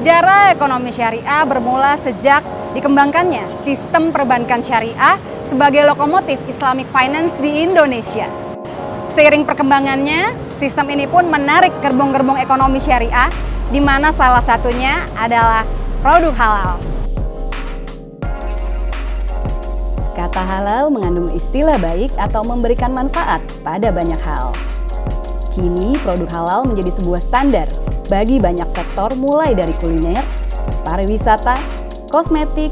Sejarah ekonomi syariah bermula sejak dikembangkannya sistem perbankan syariah sebagai lokomotif Islamic Finance di Indonesia. Seiring perkembangannya, sistem ini pun menarik gerbong-gerbong ekonomi syariah, di mana salah satunya adalah produk halal. Kata halal mengandung istilah baik atau memberikan manfaat pada banyak hal. Kini produk halal menjadi sebuah standar bagi banyak sektor mulai dari kuliner, pariwisata, kosmetik,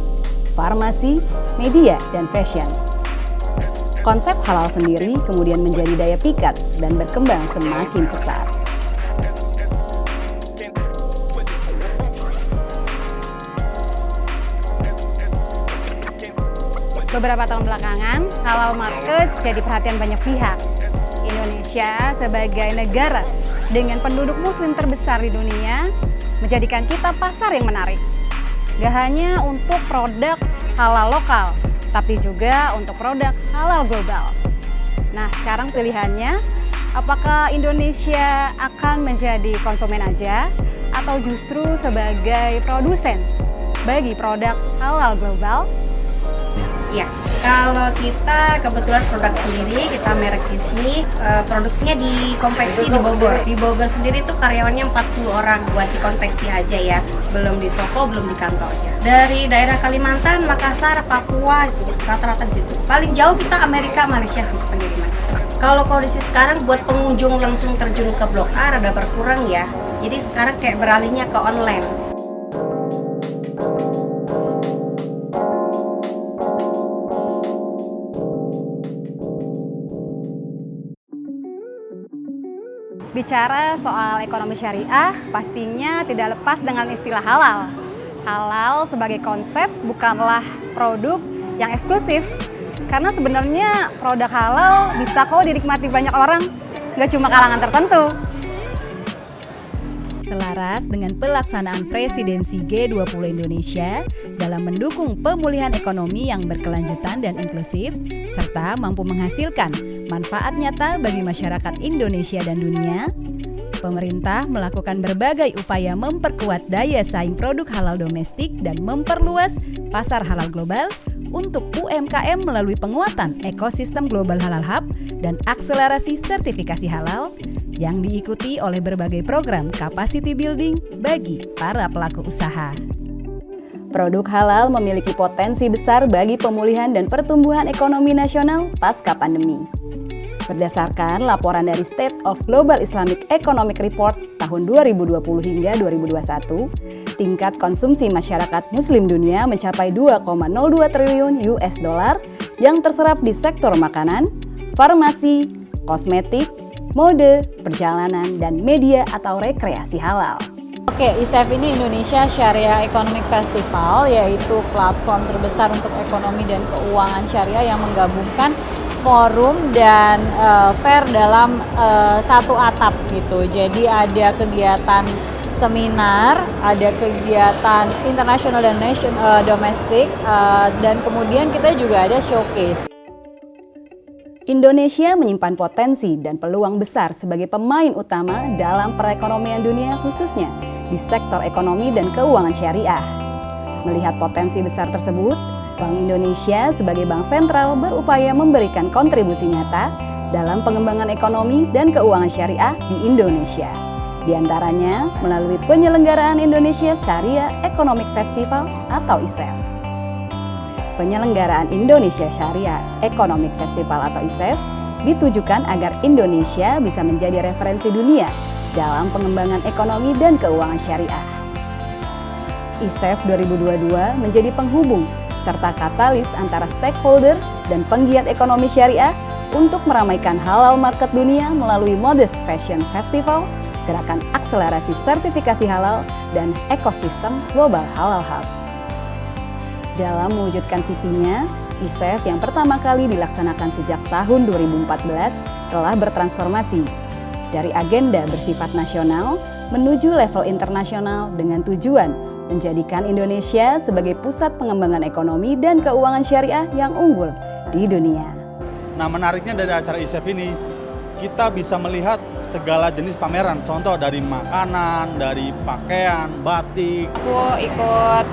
farmasi, media, dan fashion. Konsep halal sendiri kemudian menjadi daya pikat dan berkembang semakin pesat. Beberapa tahun belakangan, halal market jadi perhatian banyak pihak. Indonesia sebagai negara dengan penduduk muslim terbesar di dunia menjadikan kita pasar yang menarik. Gak hanya untuk produk halal lokal, tapi juga untuk produk halal global. Nah, sekarang pilihannya, apakah Indonesia akan menjadi konsumen aja atau justru sebagai produsen bagi produk halal global? Ya, kalau kita kebetulan produk sendiri, kita merek Disney, produksinya di konveksi di Bogor. Di Bogor sendiri tuh karyawannya 40 orang buat di konveksi aja ya, belum di toko, belum di kantornya. Dari daerah Kalimantan, Makassar, Papua, itu rata-rata di situ. Paling jauh kita Amerika, Malaysia sih pengiriman. Kalau kondisi sekarang buat pengunjung langsung terjun ke Blok A rada berkurang ya. Jadi sekarang kayak beralihnya ke online. Bicara soal ekonomi syariah, pastinya tidak lepas dengan istilah halal. Halal sebagai konsep bukanlah produk yang eksklusif, karena sebenarnya produk halal bisa kok dinikmati banyak orang, nggak cuma kalangan tertentu. Selaras dengan pelaksanaan presidensi G20 Indonesia dalam mendukung pemulihan ekonomi yang berkelanjutan dan inklusif, serta mampu menghasilkan manfaat nyata bagi masyarakat Indonesia dan dunia, pemerintah melakukan berbagai upaya memperkuat daya saing produk halal domestik dan memperluas pasar halal global untuk UMKM melalui penguatan ekosistem Global Halal Hub dan akselerasi sertifikasi halal yang diikuti oleh berbagai program capacity building bagi para pelaku usaha. Produk halal memiliki potensi besar bagi pemulihan dan pertumbuhan ekonomi nasional pasca pandemi. Berdasarkan laporan dari State of Global Islamic Economic Report tahun 2020 hingga 2021, tingkat konsumsi masyarakat muslim dunia mencapai 2,02 triliun US dollar yang terserap di sektor makanan, farmasi, kosmetik, mode, perjalanan, dan media atau rekreasi halal. Oke, ISEF ini Indonesia Syariah Economic Festival, yaitu platform terbesar untuk ekonomi dan keuangan syariah yang menggabungkan forum dan fair dalam satu atap gitu. Jadi ada kegiatan seminar, ada kegiatan internasional dan domestik, dan kemudian kita juga ada showcase. Indonesia menyimpan potensi dan peluang besar sebagai pemain utama dalam perekonomian dunia, khususnya di sektor ekonomi dan keuangan syariah. Melihat potensi besar tersebut, Bank Indonesia sebagai bank sentral berupaya memberikan kontribusi nyata dalam pengembangan ekonomi dan keuangan syariah di Indonesia. Di antaranya melalui penyelenggaraan Indonesia Syariah Economic Festival atau ISEF. Penyelenggaraan Indonesia Syariah Economic Festival atau ISEF ditujukan agar Indonesia bisa menjadi referensi dunia dalam pengembangan ekonomi dan keuangan syariah. ISEF 2022 menjadi penghubung serta katalis antara stakeholder dan penggiat ekonomi syariah untuk meramaikan halal market dunia melalui Modest Fashion Festival, gerakan akselerasi sertifikasi halal, dan ekosistem Global Halal Hub. Dalam mewujudkan visinya, ISEF yang pertama kali dilaksanakan sejak tahun 2014 telah bertransformasi dari agenda bersifat nasional menuju level internasional dengan tujuan menjadikan Indonesia sebagai pusat pengembangan ekonomi dan keuangan syariah yang unggul di dunia. Nah, menariknya dari acara ISEF ini, kita bisa melihat segala jenis pameran, contoh dari makanan, dari pakaian, batik. Aku ikut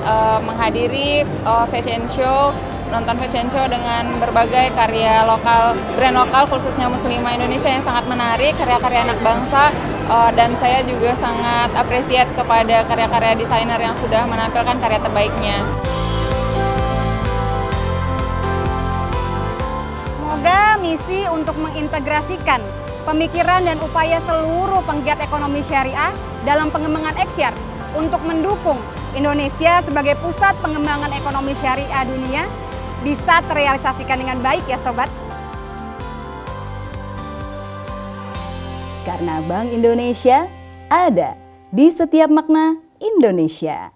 menghadiri fashion show, nonton fashion show dengan berbagai karya lokal, brand lokal khususnya Muslimah Indonesia yang sangat menarik, karya-karya anak bangsa, dan saya juga sangat appreciate kepada karya-karya desainer yang sudah menampilkan karya terbaiknya. Semoga misi untuk mengintegrasikan pemikiran dan upaya seluruh penggiat ekonomi syariah dalam pengembangan Exyar untuk mendukung Indonesia sebagai pusat pengembangan ekonomi syariah dunia bisa terrealisasikan dengan baik ya Sobat. Karena Bank Indonesia ada di setiap makna Indonesia.